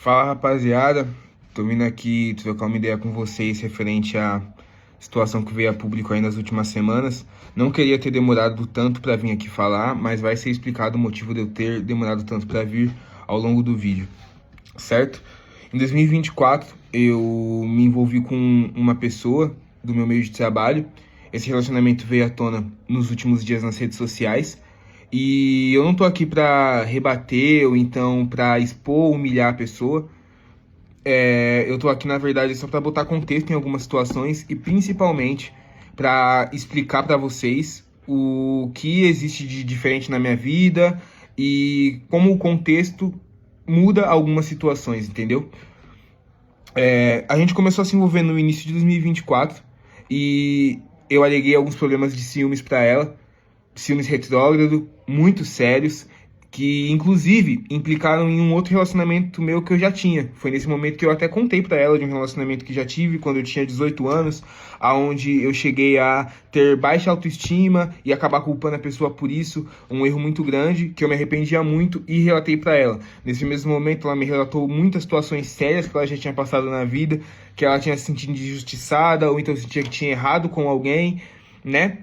Fala, rapaziada, tô vindo aqui trocar uma ideia com vocês referente à situação que veio a público aí nas últimas semanas. Não queria ter demorado tanto para vir aqui falar, mas vai ser explicado o motivo de eu ter demorado tanto para vir ao longo do vídeo, certo? Em 2024, eu me envolvi com uma pessoa do meu meio de trabalho. Esse relacionamento veio à tona nos últimos dias nas redes sociais. E eu não tô aqui pra rebater ou então pra expor, humilhar a pessoa. Eu tô aqui, na verdade, só pra botar contexto em algumas situações e principalmente pra explicar pra vocês o que existe de diferente na minha vida e como o contexto muda algumas situações, entendeu? A gente começou a se envolver no início de 2024 e eu aleguei alguns problemas de ciúmes pra ela, ciúmes retrógrado, muito sérios, que inclusive implicaram em um outro relacionamento meu que eu já tinha. Foi nesse momento que eu até contei pra ela de um relacionamento que já tive quando eu tinha 18 anos, aonde eu cheguei a ter baixa autoestima e acabar culpando a pessoa por isso, um erro muito grande, que eu me arrependia muito e relatei pra ela. Nesse mesmo momento ela me relatou muitas situações sérias que ela já tinha passado na vida, que ela tinha se sentido injustiçada ou então sentia que tinha errado com alguém, né?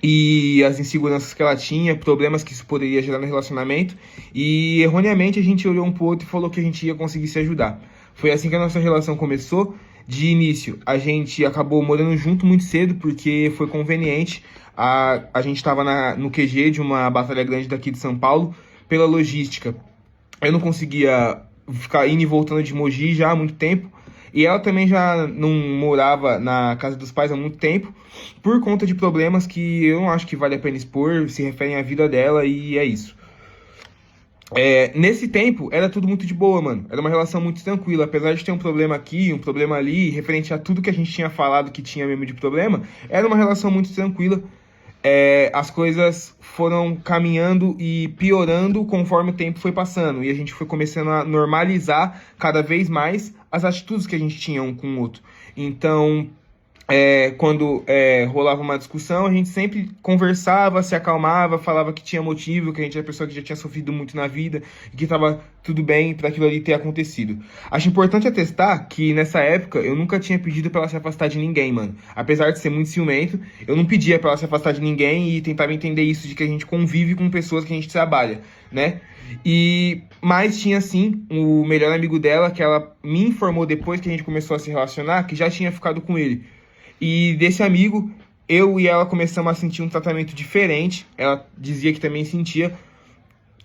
E as inseguranças que ela tinha, problemas que isso poderia gerar no relacionamento, e erroneamente a gente olhou um pro outro e falou que a gente ia conseguir se ajudar. Foi assim que a nossa relação começou. De início, a gente acabou morando junto muito cedo, porque foi conveniente. A gente estava no QG de uma batalha grande daqui de São Paulo, pela logística. Eu não conseguia ficar indo e voltando de Mogi já há muito tempo. E ela também já não morava na casa dos pais há muito tempo, por conta de problemas que eu não acho que vale a pena expor, se referem à vida dela, e é isso. Nesse tempo, era tudo muito de boa, mano. Era uma relação muito tranquila. Apesar de ter um problema aqui, um problema ali, referente a tudo que a gente tinha falado que tinha mesmo de problema, era uma relação muito tranquila. As coisas foram caminhando e piorando conforme o tempo foi passando. E a gente foi começando a normalizar cada vez mais as atitudes que a gente tinha um com o outro. Então, quando rolava uma discussão, a gente sempre conversava, se acalmava, falava que tinha motivo, que a gente era pessoa que já tinha sofrido muito na vida e que estava tudo bem para aquilo ali ter acontecido. Acho importante atestar que nessa época eu nunca tinha pedido pra ela se afastar de ninguém, mano. Apesar de ser muito ciumento, eu não pedia pra ela se afastar de ninguém e tentava entender isso de que a gente convive com pessoas que a gente trabalha, né? Mas tinha sim o melhor amigo dela, que ela me informou depois que a gente começou a se relacionar, que já tinha ficado com ele. E desse amigo, eu e ela começamos a sentir um tratamento diferente. Ela dizia que também sentia.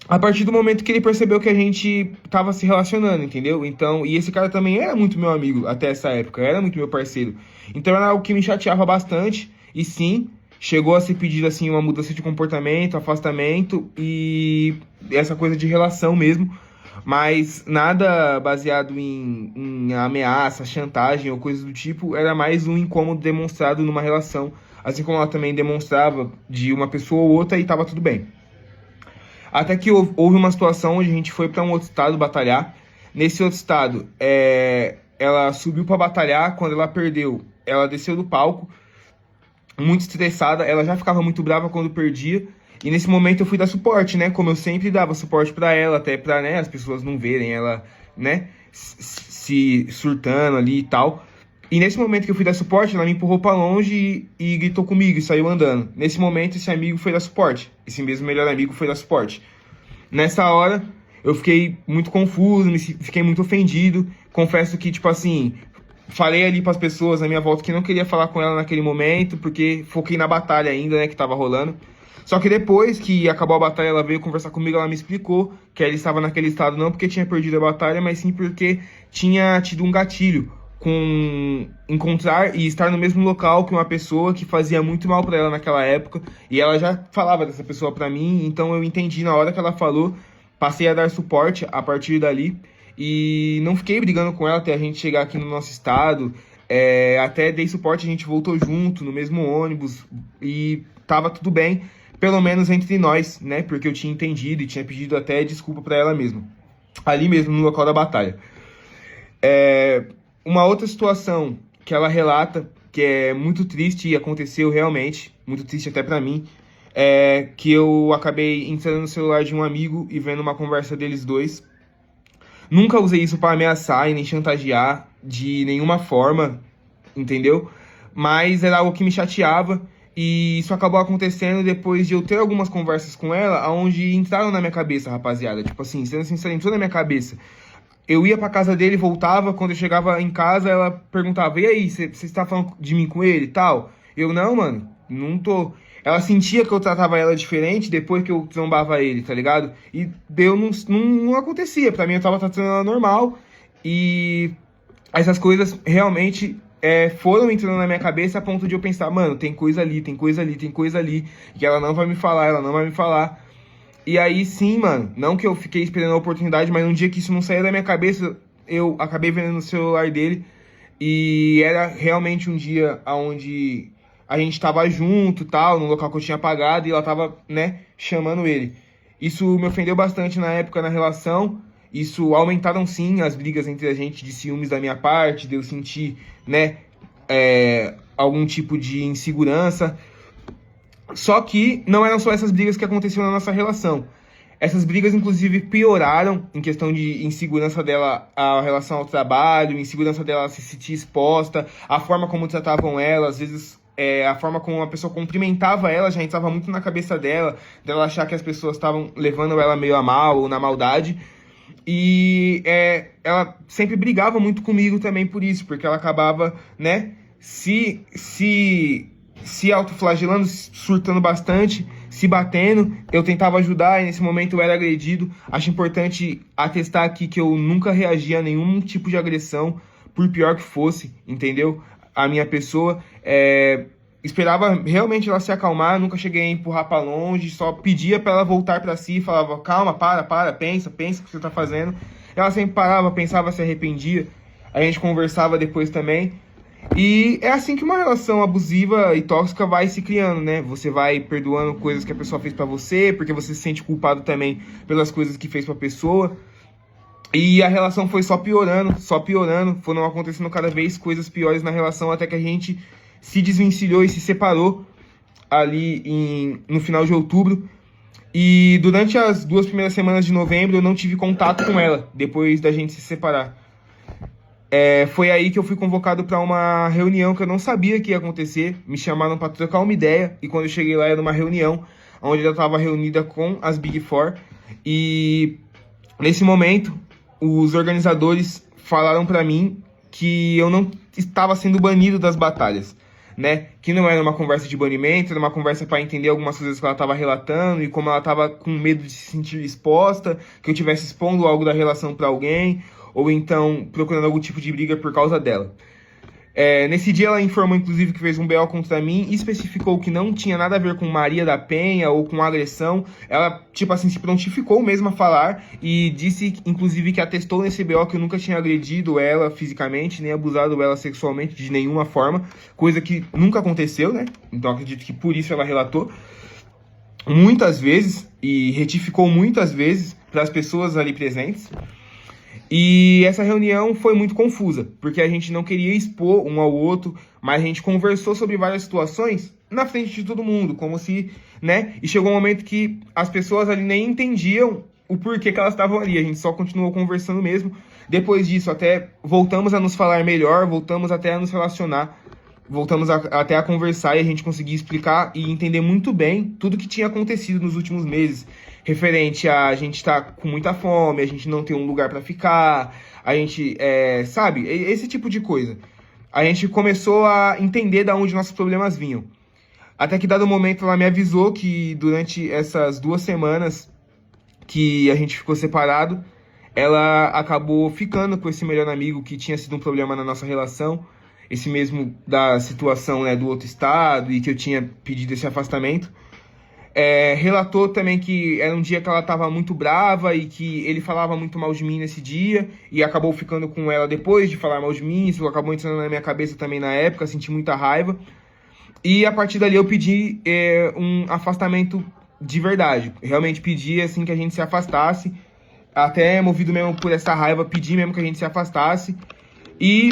A partir do momento que ele percebeu que a gente tava se relacionando, entendeu? Então, e esse cara também era muito meu amigo até essa época, era muito meu parceiro. Então era algo que me chateava bastante. E sim, chegou a ser pedido assim uma mudança de comportamento, afastamento e essa coisa de relação mesmo. Mas nada baseado em ameaça, chantagem ou coisas do tipo, era mais um incômodo demonstrado numa relação, assim como ela também demonstrava de uma pessoa ou outra e tava tudo bem. Até que houve uma situação onde a gente foi para um outro estado batalhar. Nesse outro estado, ela subiu para batalhar. Quando ela perdeu, ela desceu do palco, muito estressada. Ela já ficava muito brava quando perdia. E nesse momento eu fui dar suporte, né? Como eu sempre dava suporte pra ela, até pra, né, as pessoas não verem ela, né, se surtando ali e tal. E nesse momento que eu fui dar suporte, ela me empurrou pra longe e gritou comigo e saiu andando. Nesse momento, esse amigo foi dar suporte. Esse mesmo melhor amigo foi dar suporte. Nessa hora, eu fiquei muito confuso, fiquei muito ofendido. Confesso que, tipo assim, falei ali pras pessoas na minha volta que não queria falar com ela naquele momento, porque foquei na batalha ainda, né, que tava rolando. Só que depois que acabou a batalha, ela veio conversar comigo, ela me explicou que ela estava naquele estado não porque tinha perdido a batalha, mas sim porque tinha tido um gatilho com encontrar e estar no mesmo local que uma pessoa que fazia muito mal pra ela naquela época, e ela já falava dessa pessoa pra mim, então eu entendi na hora que ela falou, passei a dar suporte a partir dali, e não fiquei brigando com ela até a gente chegar aqui no nosso estado, até dei suporte, a gente voltou junto, no mesmo ônibus, e tava tudo bem, pelo menos entre nós, né? Porque eu tinha entendido e tinha pedido até desculpa pra ela mesma. Ali mesmo, no local da batalha. Uma outra situação que ela relata, que é muito triste e aconteceu realmente, muito triste até pra mim, que eu acabei entrando no celular de um amigo e vendo uma conversa deles dois. Nunca usei isso pra ameaçar e nem chantagear de nenhuma forma, entendeu? Mas era algo que me chateava e isso acabou acontecendo depois de eu ter algumas conversas com ela, onde entraram na minha cabeça, rapaziada. Tipo assim, sendo sincero, entrou na minha cabeça. Eu ia pra casa dele, voltava, quando eu chegava em casa, ela perguntava, e aí, você está falando de mim com ele e tal? Eu, não, mano, não tô. Ela sentia que eu tratava ela diferente depois que eu trombava ele, tá ligado? E deu, não acontecia. Pra mim, eu tava tratando ela normal. E essas coisas realmente foram entrando na minha cabeça a ponto de eu pensar, mano, tem coisa ali, tem coisa ali, tem coisa ali, que ela não vai me falar, ela não vai me falar. E aí sim, mano, não que eu fiquei esperando a oportunidade, mas um dia que isso não saía da minha cabeça, eu acabei vendo no celular dele e era realmente um dia onde a gente tava junto, tal, no local que eu tinha pagado e ela tava, né, chamando ele. Isso me ofendeu bastante na época na relação. Isso aumentaram sim as brigas entre a gente de ciúmes da minha parte, de eu sentir, né, algum tipo de insegurança. Só que não eram só essas brigas que aconteciam na nossa relação. Essas brigas, inclusive, pioraram em questão de insegurança dela a relação ao trabalho, insegurança dela se sentir exposta, a forma como tratavam ela, às vezes a forma como uma pessoa cumprimentava ela já entrava muito na cabeça dela achar que as pessoas estavam levando ela meio a mal ou na maldade. E ela sempre brigava muito comigo também por isso, porque ela acabava, né, se autoflagelando, surtando bastante, se batendo. Eu tentava ajudar e nesse momento eu era agredido. Acho importante atestar aqui que eu nunca reagi a nenhum tipo de agressão, por pior que fosse, entendeu? A minha pessoa. Esperava realmente ela se acalmar, nunca cheguei a empurrar pra longe, só pedia pra ela voltar pra si, falava, calma, pensa o que você tá fazendo. Ela sempre parava, pensava, se arrependia. A gente conversava depois também. E é assim que uma relação abusiva e tóxica vai se criando, né? Você vai perdoando coisas que a pessoa fez pra você, porque você se sente culpado também pelas coisas que fez pra pessoa. E a relação foi só piorando, foram acontecendo cada vez coisas piores na relação, até que a gente se desvencilhou e se separou ali no final de outubro. E durante as 2 primeiras semanas de novembro eu não tive contato com ela, depois da gente se separar. Foi aí que eu fui convocado para uma reunião que eu não sabia que ia acontecer. Me chamaram para trocar uma ideia e quando eu cheguei lá era uma reunião onde ela estava reunida com as Big Four. E nesse momento os organizadores falaram para mim que eu não estava sendo banido das batalhas, né? Que não era uma conversa de banimento, era uma conversa para entender algumas coisas que ela estava relatando e como ela estava com medo de se sentir exposta, que eu estivesse expondo algo da relação para alguém, ou então procurando algum tipo de briga por causa dela. Nesse dia ela informou, inclusive, que fez um BO contra mim e especificou que não tinha nada a ver com Maria da Penha ou com agressão. Ela, tipo assim, se prontificou mesmo a falar e disse, inclusive, que atestou nesse BO que eu nunca tinha agredido ela fisicamente, nem abusado ela sexualmente de nenhuma forma, coisa que nunca aconteceu, né? Então acredito que por isso ela relatou muitas vezes e retificou muitas vezes para as pessoas ali presentes. E essa reunião foi muito confusa, porque a gente não queria expor um ao outro, mas a gente conversou sobre várias situações na frente de todo mundo, como se, né? E chegou um momento que as pessoas ali nem entendiam o porquê que elas estavam ali, a gente só continuou conversando mesmo. Depois disso, até voltamos a nos falar melhor, voltamos até a nos relacionar, voltamos até a conversar e a gente conseguia explicar e entender muito bem tudo que tinha acontecido nos últimos meses, referente a gente estar com muita fome, a gente não ter um lugar pra ficar, a gente, sabe, esse tipo de coisa. A gente começou a entender de onde nossos problemas vinham. Até que dado momento ela me avisou que durante essas 2 semanas que a gente ficou separado, ela acabou ficando com esse melhor amigo que tinha sido um problema na nossa relação, esse mesmo da situação, né, do outro estado e que eu tinha pedido esse afastamento. Relatou também que era um dia que ela estava muito brava e que ele falava muito mal de mim nesse dia e acabou ficando com ela depois de falar mal de mim. Isso acabou entrando na minha cabeça também na época, senti muita raiva. E a partir dali eu pedi um afastamento de verdade. Realmente pedi assim que a gente se afastasse, até movido mesmo por essa raiva, pedi mesmo que a gente se afastasse. E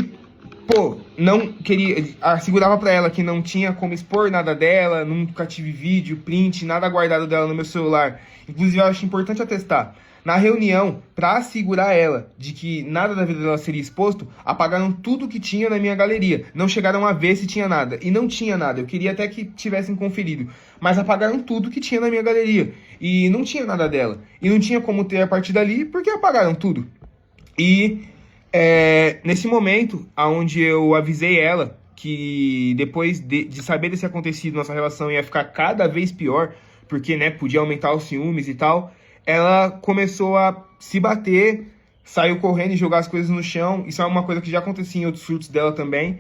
pô, não queria, assegurava pra ela que não tinha como expor nada dela, nunca tive vídeo, print, nada guardado dela no meu celular. Inclusive, eu acho importante atestar. Na reunião, pra assegurar ela de que nada da vida dela seria exposto, apagaram tudo que tinha na minha galeria. Não chegaram a ver se tinha nada. E não tinha nada. Eu queria até que tivessem conferido. Mas apagaram tudo que tinha na minha galeria. E não tinha nada dela. E não tinha como ter a partir dali, porque apagaram tudo. E nesse momento, onde eu avisei ela que depois de saber desse acontecido, nossa relação ia ficar cada vez pior, porque, né, podia aumentar os ciúmes e tal, ela começou a se bater, saiu correndo e jogar as coisas no chão. Isso é uma coisa que já acontecia em outros surtos dela também.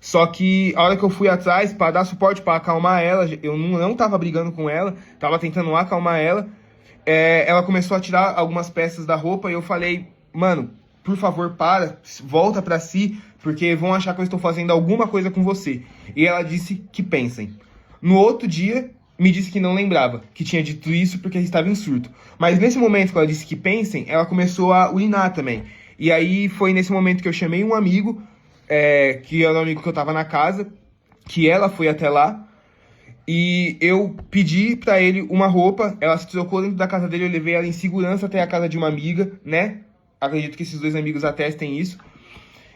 Só que a hora que eu fui atrás para dar suporte, para acalmar ela, eu não tava brigando com ela, tava tentando acalmar ela, ela começou a tirar algumas peças da roupa e eu falei, mano, por favor, para, volta pra si, porque vão achar que eu estou fazendo alguma coisa com você. E ela disse que pensem. No outro dia, me disse que não lembrava, que tinha dito isso porque estava em surto. Mas nesse momento que ela disse que pensem, ela começou a urinar também. E aí foi nesse momento que eu chamei um amigo, que era um amigo que eu tava na casa, que ela foi até lá, e eu pedi pra ele uma roupa, ela se trocou dentro da casa dele, eu levei ela em segurança até a casa de uma amiga, né? Acredito que esses dois amigos atestem isso.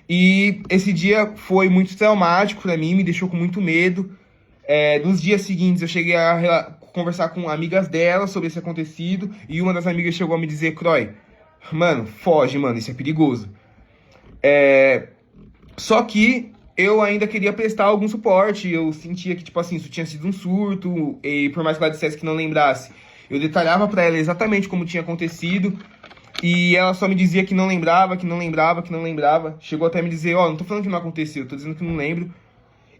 E esse dia foi muito traumático pra mim, me deixou com muito medo. Nos dias seguintes eu cheguei a conversar com amigas dela sobre esse acontecido, e uma das amigas chegou a me dizer, Croy, mano, foge, mano, isso é perigoso. Só que eu ainda queria prestar algum suporte, eu sentia que, tipo assim, isso tinha sido um surto, e por mais que ela dissesse que não lembrasse, eu detalhava pra ela exatamente como tinha acontecido, e ela só me dizia que não lembrava, que não lembrava, que não lembrava. Chegou até a me dizer, não tô falando que não aconteceu, tô dizendo que não lembro.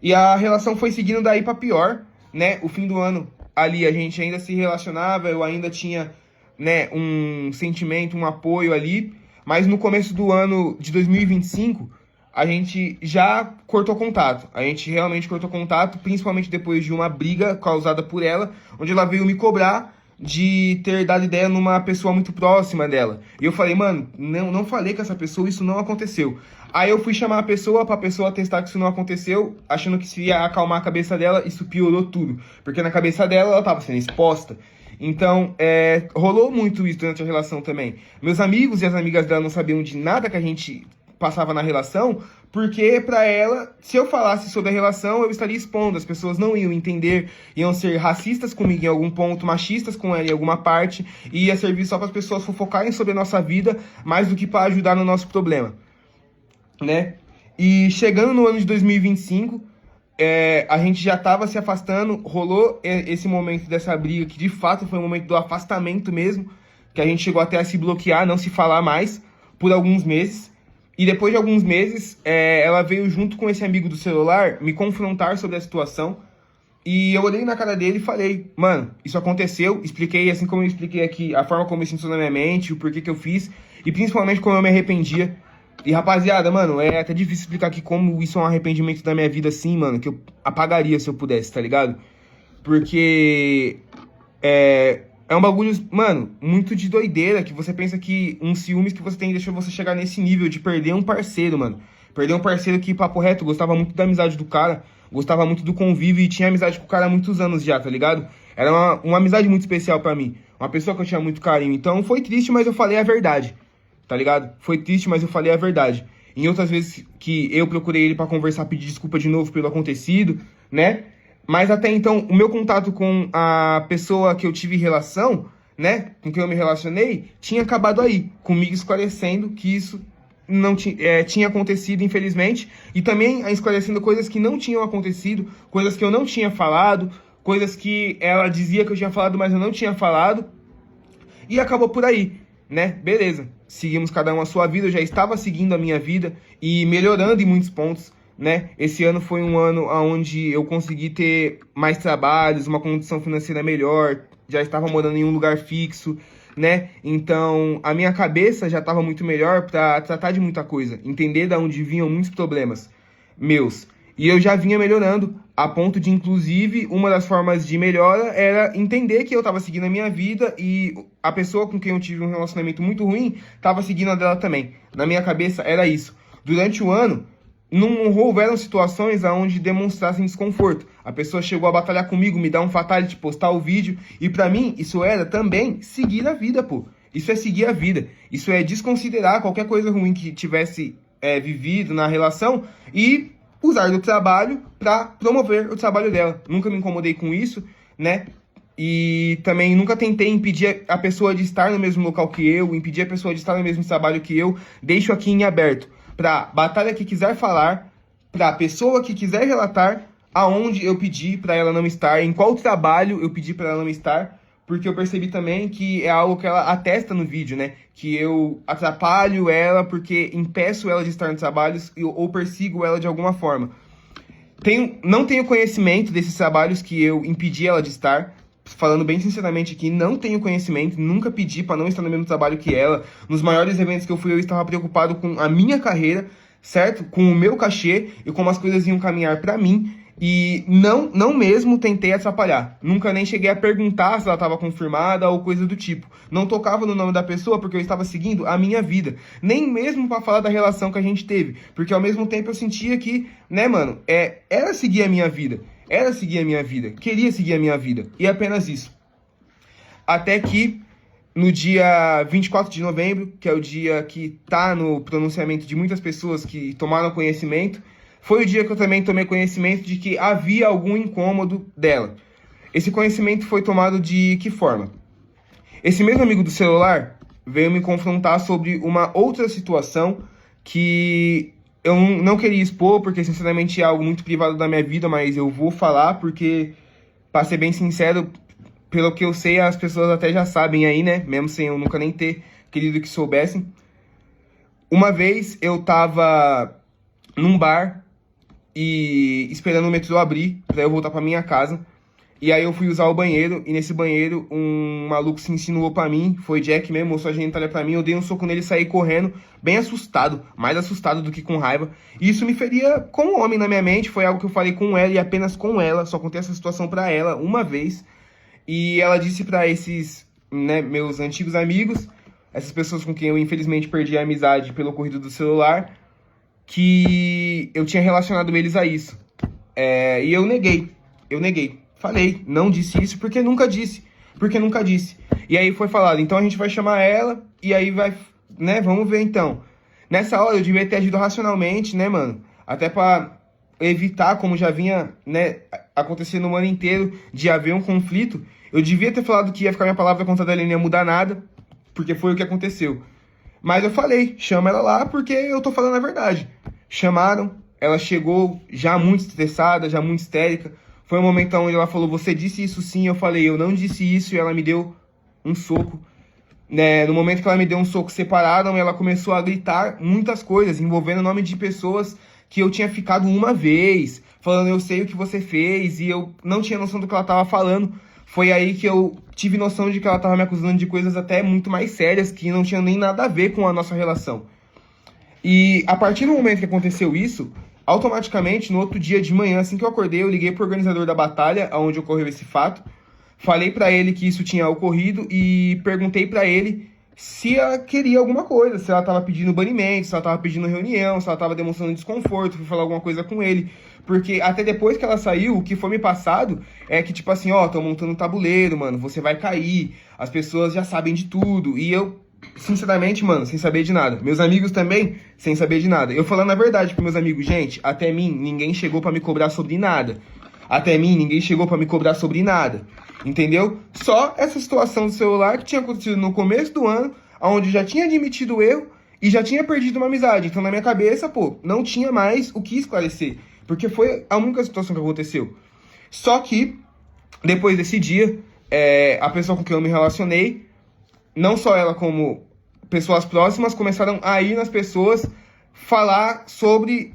E a relação foi seguindo daí pra pior, né? O fim do ano ali a gente ainda se relacionava, eu ainda tinha, né, um sentimento, um apoio ali. Mas no começo do ano de 2025, a gente já cortou contato. A gente realmente cortou contato, principalmente depois de uma briga causada por ela, onde ela veio me cobrar de ter dado ideia numa pessoa muito próxima dela. E eu falei, mano, não falei com essa pessoa, isso não aconteceu. Aí eu fui chamar a pessoa pra pessoa atestar que isso não aconteceu, achando que isso ia acalmar a cabeça dela, isso piorou tudo. Porque na cabeça dela, ela tava sendo exposta. Então, rolou muito isso durante a relação também. Meus amigos e as amigas dela não sabiam de nada que a gente passava na relação, porque pra ela, se eu falasse sobre a relação, eu estaria expondo, as pessoas não iam entender, iam ser racistas comigo em algum ponto, machistas com ela em alguma parte, e ia servir só para as pessoas fofocarem sobre a nossa vida, mais do que para ajudar no nosso problema, né? E chegando no ano de 2025, a gente já estava se afastando, rolou esse momento dessa briga, que de fato foi um momento do afastamento mesmo, que a gente chegou até a se bloquear, não se falar mais, por alguns meses. E depois de alguns meses, ela veio junto com esse amigo do celular me confrontar sobre a situação. E eu olhei na cara dele e falei, mano, isso aconteceu. Expliquei, assim como eu expliquei aqui, a forma como isso entrou na minha mente, o porquê que eu fiz. E principalmente como eu me arrependia. E rapaziada, mano, é até difícil explicar aqui como isso é um arrependimento da minha vida assim, mano. Que eu apagaria se eu pudesse, tá ligado? Porque é um bagulho, mano, muito de doideira, que você pensa que um ciúmes que você tem deixou você chegar nesse nível de perder um parceiro, mano. Perder um parceiro que, papo reto, gostava muito da amizade do cara, gostava muito do convívio e tinha amizade com o cara há muitos anos já, tá ligado? Era uma amizade muito especial pra mim, uma pessoa que eu tinha muito carinho. Então foi triste, mas eu falei a verdade, tá ligado? Foi triste, mas eu falei a verdade. Em outras vezes que eu procurei ele pra conversar, pedir desculpa de novo pelo acontecido, né? Mas até então, o meu contato com a pessoa que eu tive relação, né, com quem eu me relacionei, tinha acabado aí, comigo esclarecendo que isso não tinha acontecido, infelizmente, e também esclarecendo coisas que não tinham acontecido, coisas que eu não tinha falado, coisas que ela dizia que eu tinha falado, mas eu não tinha falado, e acabou por aí, né, beleza. Seguimos cada um a sua vida, eu já estava seguindo a minha vida e melhorando em muitos pontos, né? Esse ano foi um ano onde eu consegui ter mais trabalhos, uma condição financeira melhor, já estava morando em um lugar fixo, né? Então, a minha cabeça já estava muito melhor para tratar de muita coisa, entender de onde vinham muitos problemas meus. E eu já vinha melhorando, a ponto de, inclusive, uma das formas de melhora era entender que eu estava seguindo a minha vida e a pessoa com quem eu tive um relacionamento muito ruim estava seguindo a dela também. Na minha cabeça era isso. Durante o ano, não houveram situações onde demonstrassem desconforto. A pessoa chegou a batalhar comigo, me dar um fatality, postar o vídeo. E pra mim, isso era também seguir a vida, pô. Isso é seguir a vida. Isso é desconsiderar qualquer coisa ruim que tivesse vivido na relação e usar do trabalho para promover o trabalho dela. Nunca me incomodei com isso, né? E também nunca tentei impedir a pessoa de estar no mesmo local que eu, impedir a pessoa de estar no mesmo trabalho que eu. Deixo aqui em aberto para batalha que quiser falar, para a pessoa que quiser relatar, aonde eu pedi para ela não estar, em qual trabalho eu pedi para ela não estar, porque eu percebi também que é algo que ela atesta no vídeo, né? Que eu atrapalho ela porque impeço ela de estar nos trabalhos ou persigo ela de alguma forma. Não tenho conhecimento desses trabalhos que eu impedi ela de estar. Falando bem sinceramente aqui, não tenho conhecimento, nunca pedi para não estar no mesmo trabalho que ela. Nos maiores eventos que eu fui, eu estava preocupado com a minha carreira, certo? Com o meu cachê e como as coisas iam caminhar para mim. E não mesmo tentei atrapalhar. Nunca nem cheguei a perguntar se ela estava confirmada ou coisa do tipo. Não tocava no nome da pessoa porque eu estava seguindo a minha vida. Nem mesmo para falar da relação que a gente teve. Porque ao mesmo tempo eu sentia que, né, mano, era seguir a minha vida. Era seguir a minha vida. Queria seguir a minha vida. E apenas isso. Até que no dia 24 de novembro, que é o dia que tá no pronunciamento de muitas pessoas que tomaram conhecimento, foi o dia que eu também tomei conhecimento de que havia algum incômodo dela. Esse conhecimento foi tomado de que forma? Esse mesmo amigo do celular veio me confrontar sobre uma outra situação que eu não queria expor, porque sinceramente é algo muito privado da minha vida, mas eu vou falar porque, pra ser bem sincero, pelo que eu sei, as pessoas até já sabem aí, né? Mesmo sem eu nunca nem ter querido que soubessem. Uma vez eu tava num bar e esperando o metrô abrir pra eu voltar pra minha casa. E aí eu fui usar o banheiro, e nesse banheiro um maluco se insinuou pra mim, foi Jack mesmo, mostrou a genitália pra mim, eu dei um soco nele e saí correndo, bem assustado, mais assustado do que com raiva. E isso me feria como homem na minha mente, foi algo que eu falei com ela e apenas com ela, só contei essa situação pra ela uma vez. E ela disse pra esses, né, meus antigos amigos, essas pessoas com quem eu infelizmente perdi a amizade pelo ocorrido do celular, que eu tinha relacionado eles a isso. E eu neguei. Falei, não disse isso porque nunca disse. E aí foi falado, então a gente vai chamar ela e aí vai, né, vamos ver então. Nessa hora eu devia ter agido racionalmente, né, mano? Até pra evitar, como já vinha, né, acontecendo o ano inteiro, de haver um conflito. Eu devia ter falado que ia ficar minha palavra contra dela e não ia mudar nada, porque foi o que aconteceu. Mas eu falei, chama ela lá porque eu tô falando a verdade. Chamaram, ela chegou já muito estressada, já muito histérica. Foi um momento onde ela falou, você disse isso sim, eu falei, eu não disse isso, e ela me deu um soco. No momento que ela me deu um soco, separaram, ela começou a gritar muitas coisas, envolvendo o nome de pessoas que eu tinha ficado uma vez, falando, eu sei o que você fez, e eu não tinha noção do que ela tava falando. Foi aí que eu tive noção de que ela tava me acusando de coisas até muito mais sérias, que não tinham nem nada a ver com a nossa relação. E a partir do momento que aconteceu isso, automaticamente, no outro dia de manhã, assim que eu acordei, eu liguei pro organizador da batalha, onde ocorreu esse fato, falei pra ele que isso tinha ocorrido e perguntei pra ele se ela queria alguma coisa, se ela tava pedindo banimento, se ela tava pedindo reunião, se ela tava demonstrando desconforto, fui falar alguma coisa com ele. Porque até depois que ela saiu, o que foi me passado é que, tipo assim, ó, tô montando um tabuleiro, mano, você vai cair, as pessoas já sabem de tudo. E eu, sinceramente, mano, sem saber de nada. Meus amigos também, sem saber de nada. Eu falando a verdade pros meus amigos, gente, até mim, ninguém chegou pra me cobrar sobre nada. Até mim, ninguém chegou pra me cobrar sobre nada. Entendeu? Só essa situação do celular que tinha acontecido no começo do ano, onde eu já tinha admitido o erro e já tinha perdido uma amizade. Então, na minha cabeça, pô, não tinha mais o que esclarecer. Porque foi a única situação que aconteceu. Só que, depois desse dia, a pessoa com quem eu me relacionei, não só ela como pessoas próximas, começaram a ir nas pessoas falar sobre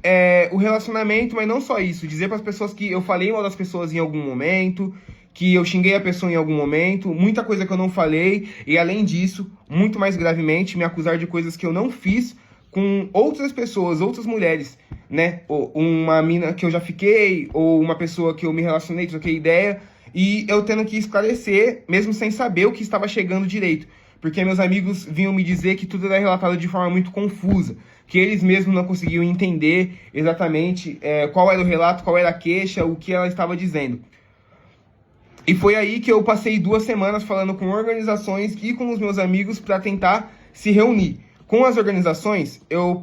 o relacionamento, mas não só isso. Dizer para as pessoas que eu falei mal das pessoas em algum momento, que eu xinguei a pessoa em algum momento, muita coisa que eu não falei. E além disso, muito mais gravemente, me acusar de coisas que eu não fiz com outras pessoas, outras mulheres, né? Ou uma mina que eu já fiquei, ou uma pessoa que eu me relacionei, troquei ideia, e eu tendo que esclarecer, mesmo sem saber o que estava chegando direito. Porque meus amigos vinham me dizer que tudo era relatado de forma muito confusa, que eles mesmos não conseguiam entender exatamente qual era o relato, qual era a queixa, o que ela estava dizendo. E foi aí que eu passei 2 semanas falando com organizações e com os meus amigos para tentar se reunir. Com as organizações, eu